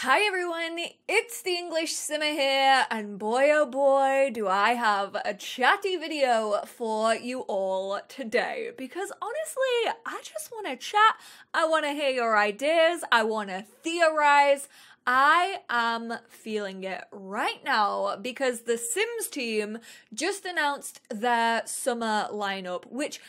Hi everyone, it's the English Simmer here, and boy oh boy do I have a chatty video for you all today, because honestly, I just want to chat, I want to hear your ideas, I want to theorize. I am feeling it right now because the Sims team just announced their summer lineup, which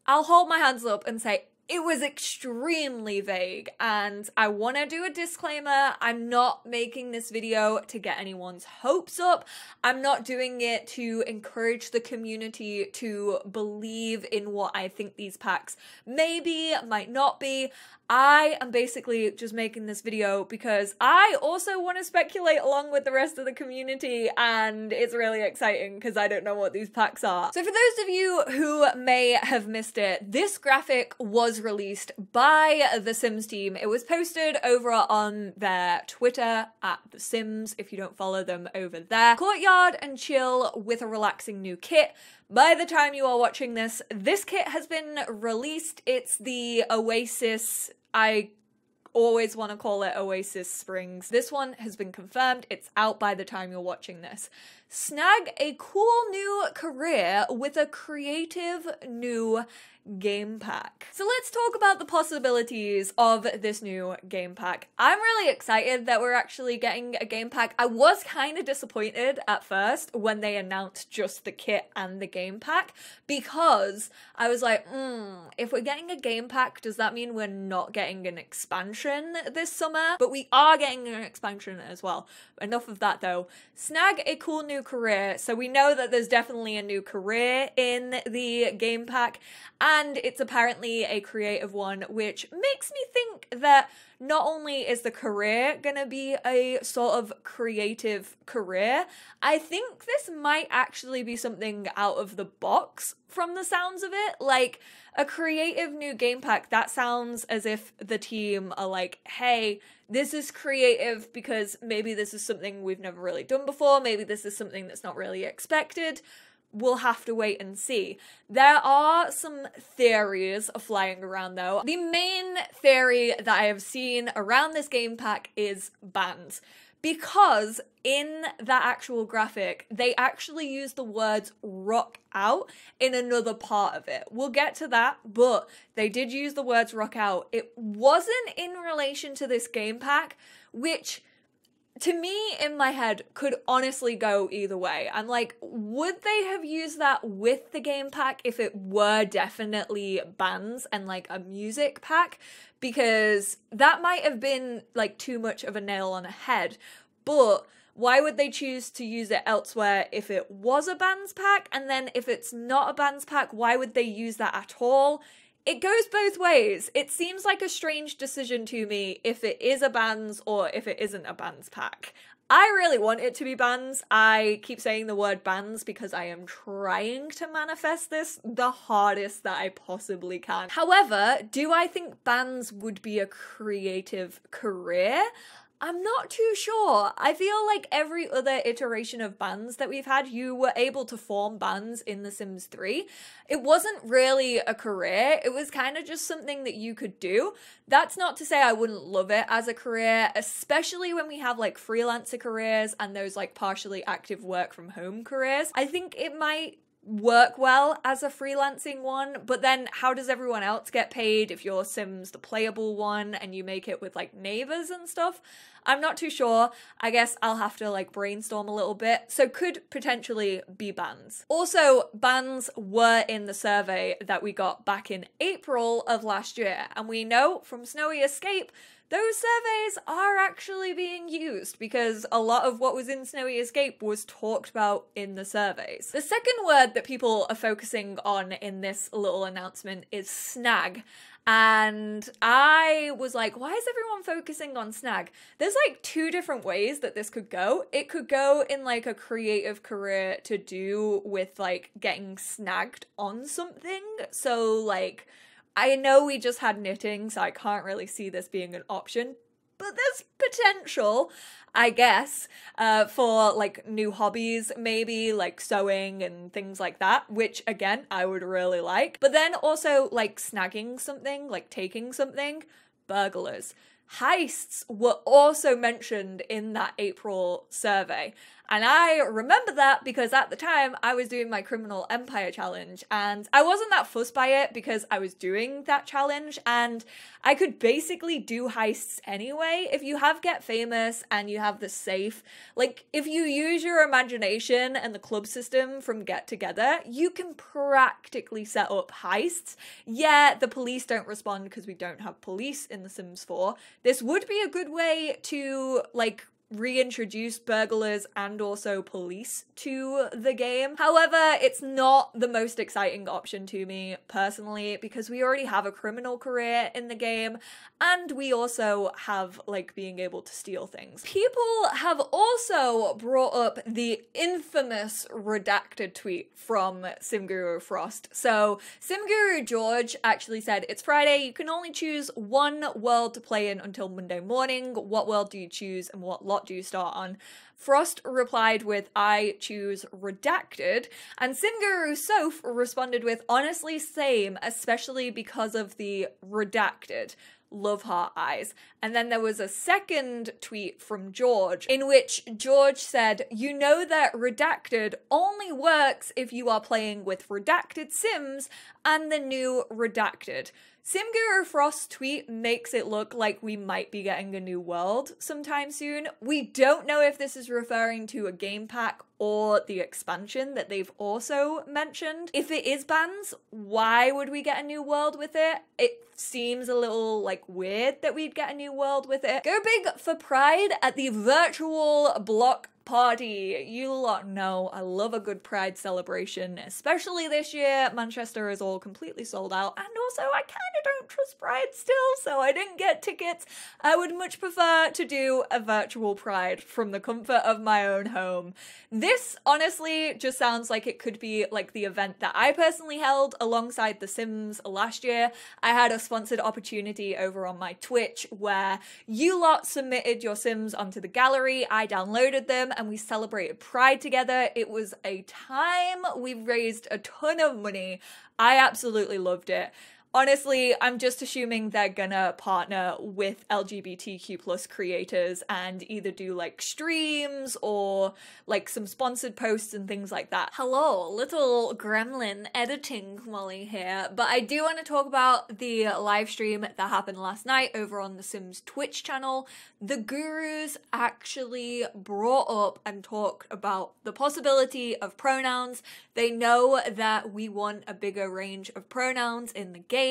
I'll hold my hands up and say, it was extremely vague, and I want to do a disclaimer. I'm not making this video to get anyone's hopes up. I'm not doing it to encourage the community to believe in what I think these packs may be, might not be. I am basically just making this video because I also want to speculate along with the rest of the community, and it's really exciting because I don't know what these packs are. So for those of you who may have missed it, this graphic was released by the Sims team. It was posted over on their Twitter at The Sims, if you don't follow them over there. Courtyard and chill with a relaxing new kit. By the time you are watching this, this kit has been released. It's the Oasis, I always want to call it Oasis Springs. This one has been confirmed. It's out by the time you're watching this. Snag a cool new career with a creative new game pack. So let's talk about the possibilities of this new game pack. I'm really excited that we're actually getting a game pack. I was kind of disappointed at first when they announced just the kit and the game pack, because I was like, if we're getting a game pack, does that mean we're not getting an expansion this summer? But we are getting an expansion as well. Enough of that though. Snag a cool new career. So we know that there's definitely a new career in the game pack, and it's apparently a creative one, which makes me think that not only is the career gonna be a sort of creative career, I think this might actually be something out of the box from the sounds of it. Like, a creative new game pack, that sounds as if the team are like, hey, this is creative because maybe this is something we've never really done before, maybe this is something that's not really expected. We'll have to wait and see. There are some theories flying around though. The main theory that I have seen around this game pack is bands, because in that actual graphic, they actually use the words rock out in another part of it. We'll get to that, but they did use the words rock out. It wasn't in relation to this game pack, which to me, in my head, could honestly go either way. I'm like, would they have used that with the game pack if it were definitely bands and like a music pack? Because that might have been like too much of a nail on a head. But why would they choose to use it elsewhere if it was a bands pack? And then if it's not a bands pack, why would they use that at all? It goes both ways. It seems like a strange decision to me if it is a bands or if it isn't a bands pack. I really want it to be bands. I keep saying the word bands because I am trying to manifest this the hardest that I possibly can. However, do I think bands would be a creative career? I'm not too sure. I feel like every other iteration of bands that we've had, you were able to form bands in The Sims 3. It wasn't really a career. It was kind of just something that you could do. That's not to say I wouldn't love it as a career, especially when we have like freelancer careers and those like partially active work from home careers. I think it might work well as a freelancing one, but then how does everyone else get paid if your Sims the playable one and you make it with like neighbors and stuff? I'm not too sure. I guess I'll have to like brainstorm a little bit. So could potentially be bands. Also, bands were in the survey that we got back in April of last year, and we know from Snowy Escape those surveys are actually being used because a lot of what was in Snowy Escape was talked about in the surveys. The second word that people are focusing on in this little announcement is snag. And I was like, why is everyone focusing on snag? There's like two different ways that this could go. It could go in like a creative career to do with like getting snagged on something. So like, I know we just had knitting, so I can't really see this being an option, but there's potential, I guess, for like new hobbies, maybe like sewing and things like that, which again, I would really like. But then also like snagging something, like taking something, burglars. heists were also mentioned in that April survey. And I remember that because at the time I was doing my Criminal Empire challenge and I wasn't that fussed by it because I was doing that challenge and I could basically do heists anyway. If you have Get Famous and you have the safe, like if you use your imagination and the club system from Get Together, you can practically set up heists. Yeah, the police don't respond because we don't have police in The Sims 4. This would be a good way to like reintroduce burglars and also police to the game. However, it's not the most exciting option to me personally because we already have a criminal career in the game and we also have like being able to steal things. People have also brought up the infamous redacted tweet from SimGuru Frost. So SimGuru George actually said, "It's Friday, you can only choose one world to play in until Monday morning. What world do you choose and what lot do you start on?" Frost replied with, "I choose redacted," and SimGuru Soph responded with, "Honestly, same, especially because of the redacted. Love heart eyes." And then there was a second tweet from George in which George said, "You know that redacted only works if you are playing with redacted Sims and the new redacted." SimGuru Frost's tweet makes it look like we might be getting a new world sometime soon. We don't know if this is referring to a game pack or the expansion that they've also mentioned. If it is bans, why would we get a new world with it? It seems a little like weird that we'd get a new world with it. Go big for Pride at the virtual block party. You lot know I love a good Pride celebration, especially this year. Manchester is all completely sold out, and also I kind of don't trust Pride still, so I didn't get tickets. I would much prefer to do a virtual Pride from the comfort of my own home. This honestly just sounds like it could be like the event that I personally held alongside The Sims last year. I had a sponsored opportunity over on my Twitch where you lot submitted your Sims onto the gallery, I downloaded them, and we celebrated Pride together. It was a time. We raised a ton of money. I absolutely loved it. Honestly, I'm just assuming they're gonna partner with LGBTQ+ creators and either do like streams or like some sponsored posts and things like that. Hello, little gremlin editing Molly here, but I do want to talk about the live stream that happened last night over on The Sims Twitch channel. The gurus actually brought up and talked about the possibility of pronouns. They know that we want a bigger range of pronouns in the game.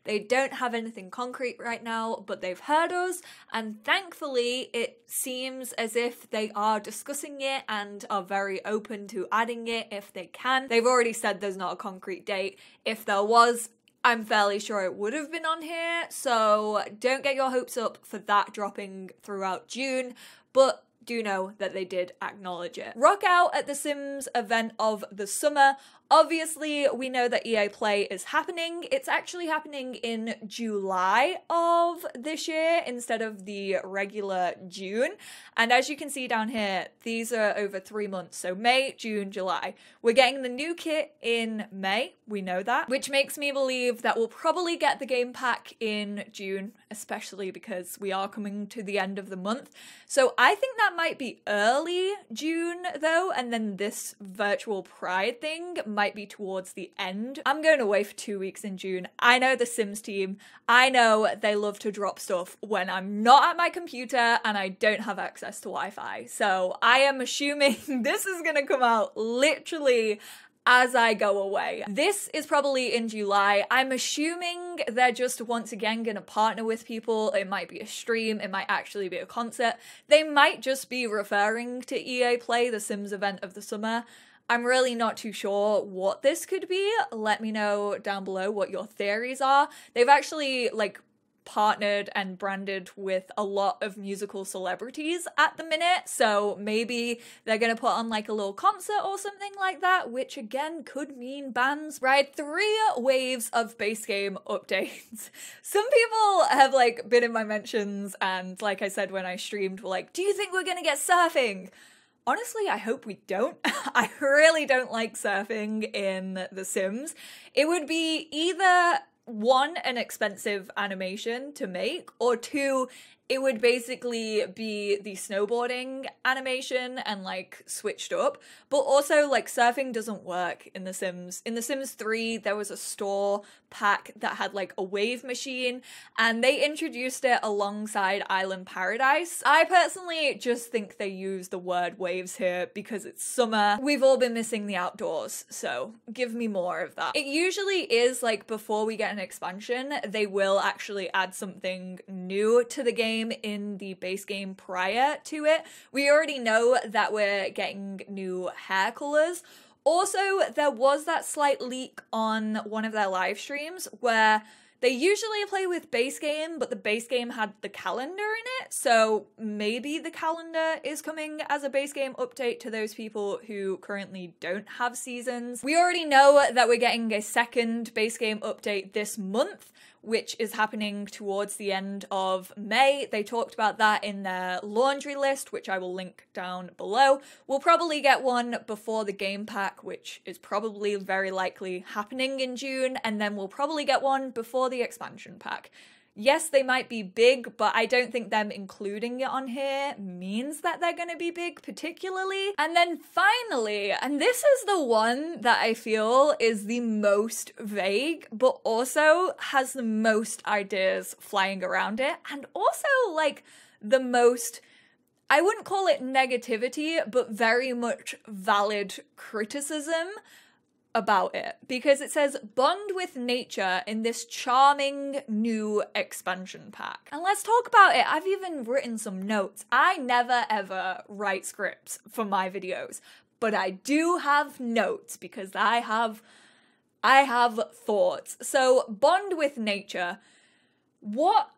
They don't have anything concrete right now, but they've heard us, and thankfully it seems as if they are discussing it and are very open to adding it if they can. They've already said there's not a concrete date. If there was, I'm fairly sure it would have been on here, so don't get your hopes up for that dropping throughout June, but do know that they did acknowledge it. Rock out at the Sims event of the summer. Obviously, we know that EA Play is happening. It's actually happening in July of this year instead of the regular June. And as you can see down here, these are over 3 months. So May, June, July. We're getting the new kit in May. We know that, which makes me believe that we'll probably get the game pack in June, especially because we are coming to the end of the month. So I think that might be early June though, and then this virtual Pride thing might be towards the end. I'm going away for 2 weeks in June. I know the Sims team. I know they love to drop stuff when I'm not at my computer and I don't have access to Wi-Fi. So I am assuming this is gonna come out literally as I go away. This is probably in July. I'm assuming they're just once again gonna partner with people. It might be a stream, it might actually be a concert. They might just be referring to EA Play, the Sims event of the summer. I'm really not too sure what this could be. Let me know down below what your theories are. They've actually like partnered and branded with a lot of musical celebrities at the minute, so maybe they're gonna put on like a little concert or something like that, which again could mean bans. Right, 3 waves of base game updates. Some people have like been in my mentions and like I said when I streamed were like, do you think we're gonna get surfing? Honestly, I hope we don't. I really don't like surfing in The Sims. It would be either 1, an expensive animation to make, or 2, it would basically be the snowboarding animation and like switched up. But also like surfing doesn't work in The Sims. In The Sims 3, there was a store pack that had like a wave machine and they introduced it alongside Island Paradise. I personally just think they use the word waves here because it's summer. We've all been missing the outdoors, so give me more of that. It usually is like before we get an expansion, they will actually add something new to the game in the base game prior to it. We already know that we're getting new hair colors. Also, there was that slight leak on one of their live streams where they usually play with base game, but the base game had the calendar in it, so maybe the calendar is coming as a base game update to those people who currently don't have seasons. We already know that we're getting a second base game update this month, which is happening towards the end of May. They talked about that in their laundry list, which I will link down below. We'll probably get one before the game pack, which is probably very likely happening in June, and then we'll probably get one before the expansion pack. Yes, they might be big, but I don't think them including it on here means that they're gonna be big particularly. And then finally, and this is the one that I feel is the most vague, but also has the most ideas flying around it, and also like the most, I wouldn't call it negativity, but very much valid criticism about it, because it says bond with nature in this charming new expansion pack. And let's talk about it. I've even written some notes. I never ever write scripts for my videos, but I do have notes because I have thoughts. So bond with nature. What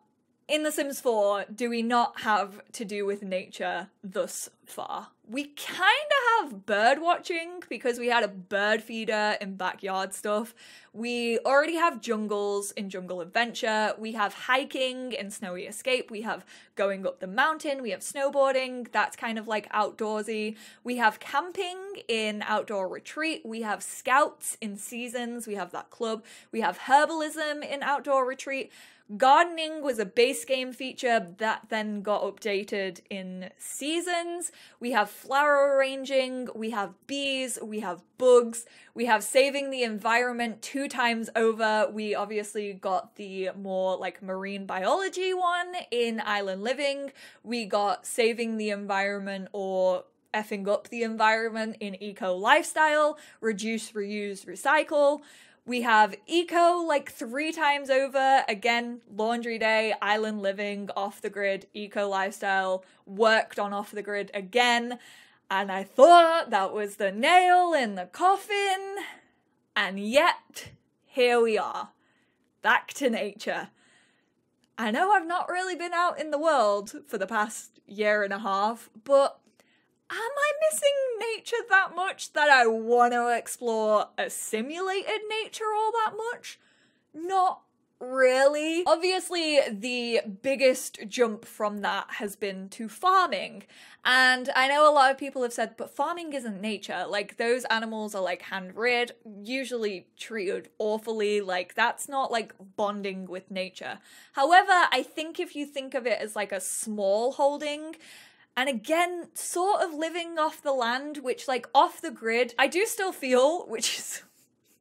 in The Sims 4 do we not have to do with nature thus far? We kind of have bird watching because we had a bird feeder in Backyard Stuff. We already have jungles in Jungle Adventure. We have hiking in Snowy Escape. We have going up the mountain. We have snowboarding. That's kind of like outdoorsy. We have camping in Outdoor Retreat. We have scouts in Seasons. We have that club. We have herbalism in Outdoor Retreat. Gardening was a base game feature that then got updated in Seasons. We have flower arranging, we have bees, we have bugs, we have saving the environment 2 times over. We obviously got the more like marine biology one in Island Living. We got saving the environment or effing up the environment in Eco Lifestyle, reduce, reuse, recycle. We have eco like 3 times over. Again, laundry day, Island Living, off the grid, eco lifestyle, worked on off the grid again. And I thought that was the nail in the coffin. And yet, here we are, back to nature. I know I've not really been out in the world for the past 1.5 years, but am I missing nature that much that I want to explore a simulated nature all that much? Not really. Obviously, the biggest jump from that has been to farming. And I know a lot of people have said, but farming isn't nature. Like, those animals are like hand-reared, usually treated awfully. Like, that's not like bonding with nature. However, I think if you think of it as like a small holding, and again, sort of living off the land, which like off the grid, I do still feel, which is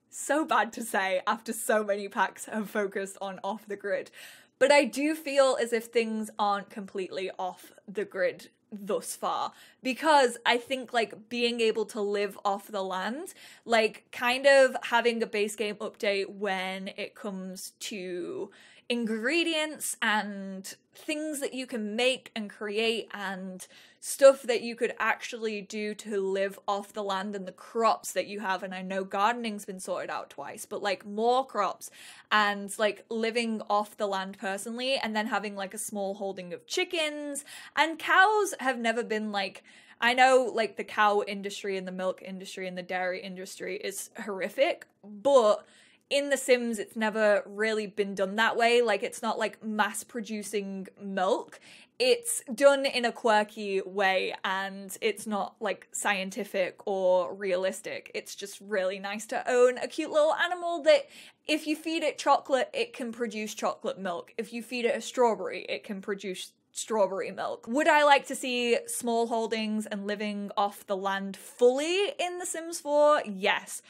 so bad to say after so many packs have focused on off the grid, but I do feel as if things aren't completely off the grid thus far, because I think like being able to live off the land, like kind of having a base game update when it comes to ingredients and things that you can make and create and stuff that you could actually do to live off the land and the crops that you have. And I know gardening's been sorted out twice, but like more crops and like living off the land personally, and then having like a small holding of chickens and cows have never been like, I know like the cow industry and the milk industry and the dairy industry is horrific, but in The Sims, it's never really been done that way. Like, it's not like mass producing milk. It's done in a quirky way, and it's not like scientific or realistic. It's just really nice to own a cute little animal that if you feed it chocolate, it can produce chocolate milk. If you feed it a strawberry, it can produce strawberry milk. Would I like to see small holdings and living off the land fully in The Sims 4? Yes.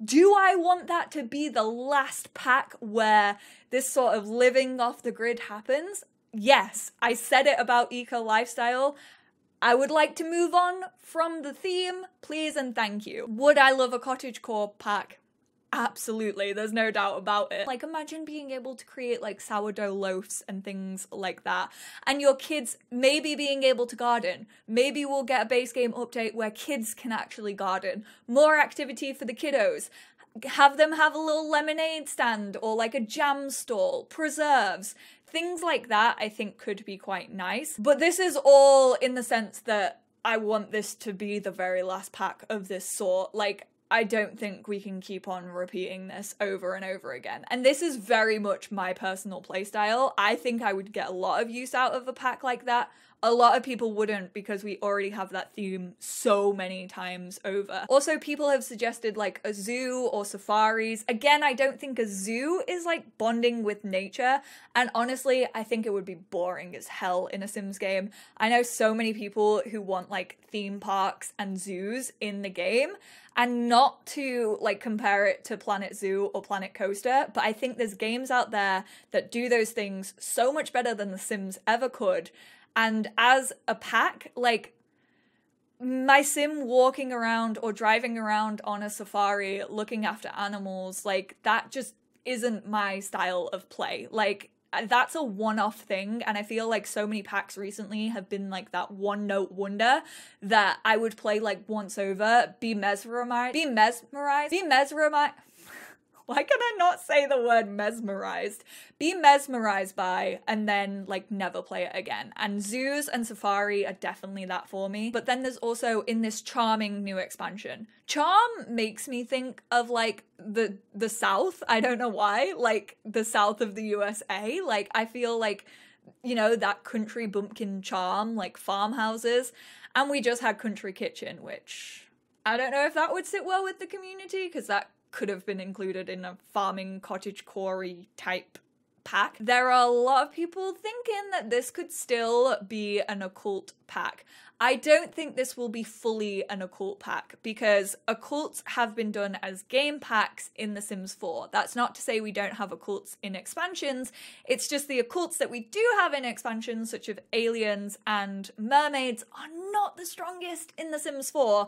Do I want that to be the last pack where this sort of living off the grid happens? Yes. I said it about eco lifestyle. I would like to move on from the theme, please and thank you. Would I love a cottagecore pack? Absolutely, there's no doubt about it. Like, imagine being able to create like sourdough loaves and things like that, and your kids maybe being able to garden. Maybe we'll get a base game update where kids can actually garden. More activity for the kiddos. Have them have a little lemonade stand or like a jam stall, preserves. Things like that I think could be quite nice. But this is all in the sense that I want this to be the very last pack of this sort. Like, I don't think we can keep on repeating this over and over again. And this is very much my personal playstyle. I think I would get a lot of use out of a pack like that. A lot of people wouldn't because we already have that theme so many times over. Also, people have suggested like a zoo or safaris. Again, I don't think a zoo is like bonding with nature. And honestly, I think it would be boring as hell in a Sims game. I know so many people who want like theme parks and zoos in the game. And not to like compare it to Planet Zoo or Planet Coaster, but I think there's games out there that do those things so much better than The Sims ever could. And as a pack, like, my sim walking around or driving around on a safari looking after animals, like, that just isn't my style of play. Like, that's a one-off thing, and I feel like so many packs recently have been like that one-note wonder that I would play like once over, be mesmerized. Why can I not say the word mesmerized? Be mesmerized by, and then like never play it again. And zoos and safari are definitely that for me. But then there's also in this charming new expansion. Charm makes me think of like the South. I don't know why. Like the South of the USA. Like I feel like, you know, that country bumpkin charm, like farmhouses. And we just had Country Kitchen, which I don't know if that would sit well with the community, because that could have been included in a farming cottagecore type pack. There are a lot of people thinking that this could still be an occult pack. I don't think this will be fully an occult pack because occults have been done as game packs in The Sims 4. That's not to say we don't have occults in expansions. It's just the occults that we do have in expansions, such as aliens and mermaids, are not the strongest in The Sims 4.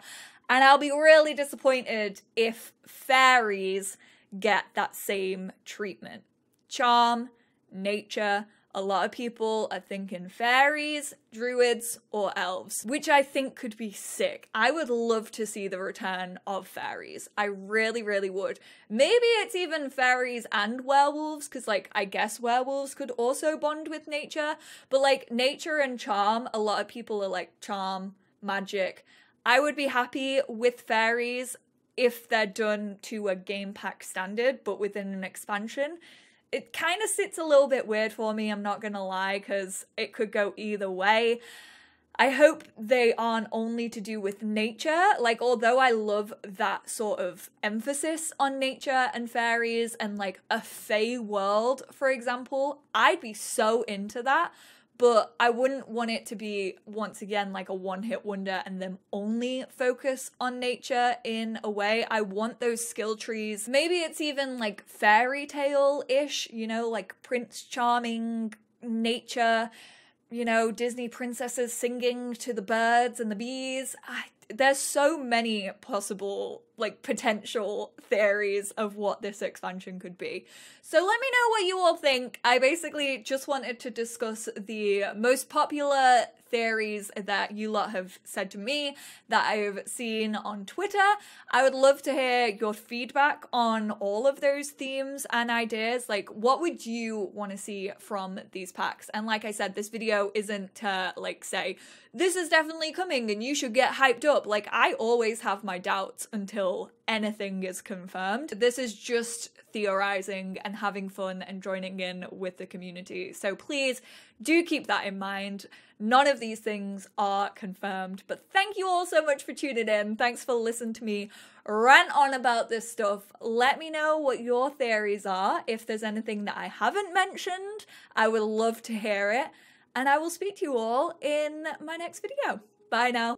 And I'll be really disappointed if fairies get that same treatment. Charm, nature, a lot of people are thinking fairies, druids, or elves, which I think could be sick. I would love to see the return of fairies. I really, really would. Maybe it's even fairies and werewolves, because like, I guess werewolves could also bond with nature, but like nature and charm, a lot of people are like charm, magic. I would be happy with fairies if they're done to a game pack standard, but within an expansion. It kind of sits a little bit weird for me, I'm not gonna lie, because it could go either way. I hope they aren't only to do with nature. Like, although I love that sort of emphasis on nature and fairies and like a fae world, for example, I'd be so into that. But I wouldn't want it to be, once again, like a one-hit wonder and then only focus on nature in a way. I want those skill trees. Maybe it's even like fairy tale-ish, you know, like Prince Charming, nature, you know, Disney princesses singing to the birds and the bees. There's so many possible, like, potential theories of what this expansion could be. So let me know what you all think. I basically just wanted to discuss the most popular theories that you lot have said to me that I've seen on Twitter. I would love to hear your feedback on all of those themes and ideas. Like, what would you want to see from these packs? And like I said, this video isn't to like say, this is definitely coming and you should get hyped up. Like, I always have my doubts until anything is confirmed. This is just theorizing and having fun and joining in with the community. So please do keep that in mind. None of these things are confirmed, but thank you all so much for tuning in. Thanks for listening to me rant on about this stuff. Let me know what your theories are. If there's anything that I haven't mentioned, I would love to hear it. and I will speak to you all in my next video. Bye now.